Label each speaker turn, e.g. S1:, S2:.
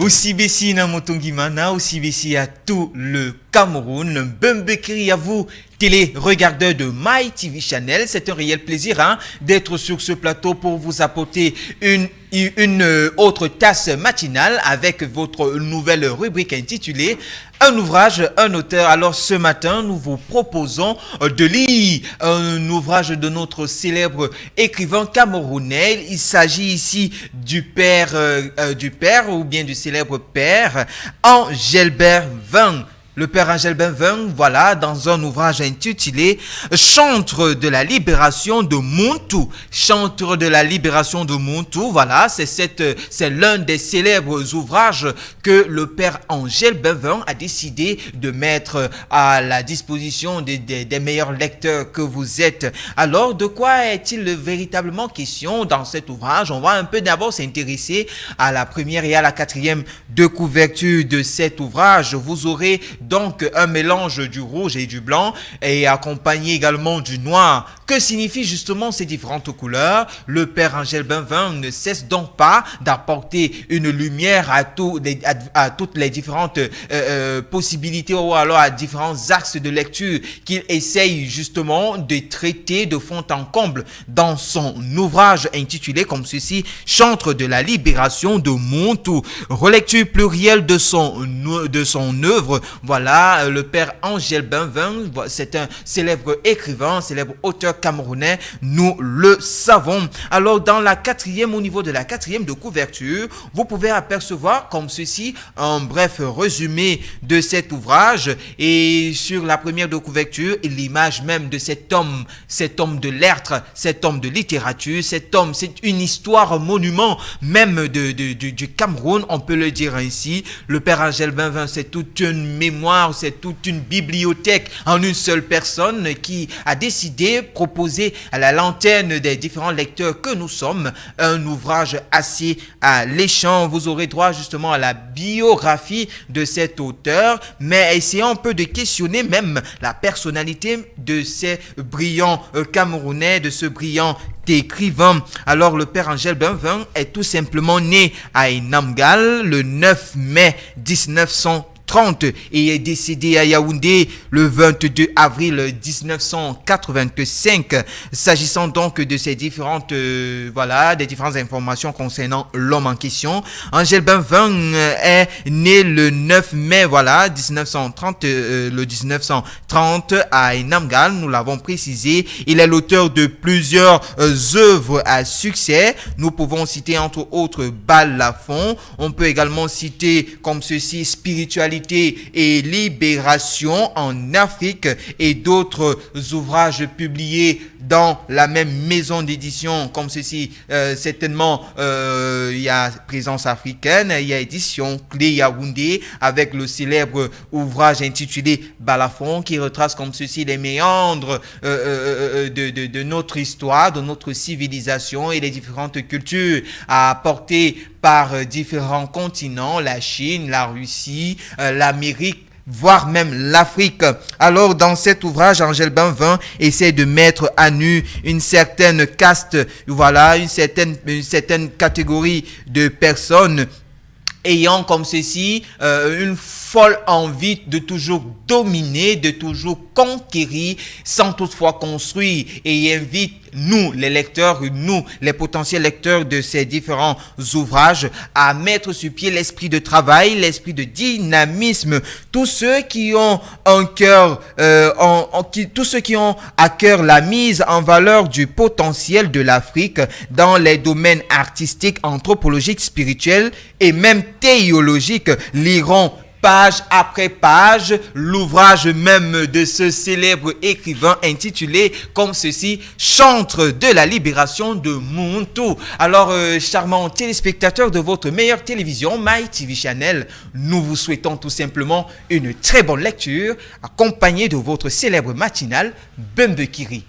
S1: Aussi Bessi na Motongimana, aussi Bessi à tout le Cameroun. Bembekiri à vous, télé-regardeurs de My TV Channel. C'est un réel plaisir d'être sur ce plateau pour vous apporter une autre tasse matinale avec votre nouvelle rubrique intitulée Un ouvrage, un auteur. Alors ce matin, nous vous proposons de lire un ouvrage de notre célèbre écrivain camerounais. Il s'agit ici du père ou bien du célèbre père Engelbert Vin. Le père Engelbert Vin, voilà, dans un ouvrage intitulé Chantre de la libération de Muntu. Chantre de la libération de Muntu, voilà, c'est l'un des célèbres ouvrages que le père Engelbert Vin a décidé de mettre à la disposition des meilleurs lecteurs que vous êtes. Alors, de quoi est-il véritablement question dans cet ouvrage? On va un peu d'abord s'intéresser à la première et à la quatrième de couverture de cet ouvrage. Vous aurez donc un mélange du rouge et du blanc et accompagné également du noir. Que signifient justement ces différentes couleurs? Le père Engelbert Vin ne cesse donc pas d'apporter une lumière à toutes les différentes possibilités ou alors à différents axes de lecture qu'il essaye justement de traiter de fond en comble dans son ouvrage intitulé comme ceci, Chantre de la libération de Muntu. Relecture plurielle de son œuvre. Voilà, le père Engelbert Vin, c'est un célèbre écrivain, célèbre auteur camerounais, nous le savons. Alors, au niveau de la quatrième de couverture, vous pouvez apercevoir comme ceci un bref résumé de cet ouvrage. Et sur la première de couverture, l'image même de cet homme de lettres, cet homme de littérature, c'est une histoire monument même du Cameroun, on peut le dire ainsi. Le père Engelbert Vin, c'est toute une mémoire, c'est toute une bibliothèque en une seule personne qui a décidé de proposer à la lanterne des différents lecteurs que nous sommes un ouvrage assez alléchant. Vous aurez droit justement à la biographie de cet auteur, mais essayons un peu de questionner même la personnalité de ces brillants Camerounais, de ce brillant écrivain. Alors le père Engelbert Vin est tout simplement né à Namgal le 9 mai 1930 et est décédé à Yaoundé le 22 avril 1985. S'agissant donc de ces différentes des différentes informations concernant l'homme en question, Engelbert Vin est né le 9 mai 1930 à Namgal, nous l'avons précisé. Il est l'auteur de plusieurs œuvres à succès. Nous pouvons citer entre autres Balafon. On peut également citer comme ceci Spiritualité et libération en Afrique et d'autres ouvrages publiés dans la même maison d'édition comme ceci. Certainement, il y a Présence africaine, il y a Édition Clé Yaoundé avec le célèbre ouvrage intitulé Balafon qui retrace comme ceci les méandres de notre histoire, de notre civilisation et les différentes cultures apportées par différents continents, la Chine, la Russie, l'Amérique, voire même l'Afrique. Alors, dans cet ouvrage, Engelbert Vin essaie de mettre à nu une certaine caste, une certaine catégorie de personnes ayant comme ceci une folle envie de toujours dominer, de toujours conquérir sans toutefois construire, et il invite nous, les lecteurs, nous, les potentiels lecteurs de ces différents ouvrages, à mettre sur pied l'esprit de travail, l'esprit de dynamisme. Tous ceux qui ont un cœur, tous ceux qui ont à cœur la mise en valeur du potentiel de l'Afrique dans les domaines artistiques, anthropologiques, spirituels et même théologiques liront page après page l'ouvrage même de ce célèbre écrivain intitulé comme ceci, Chantre de la libération de Muntu. Alors, charmants téléspectateurs de votre meilleure télévision, My TV Channel, nous vous souhaitons tout simplement une très bonne lecture accompagnée de votre célèbre matinale Bembekiri.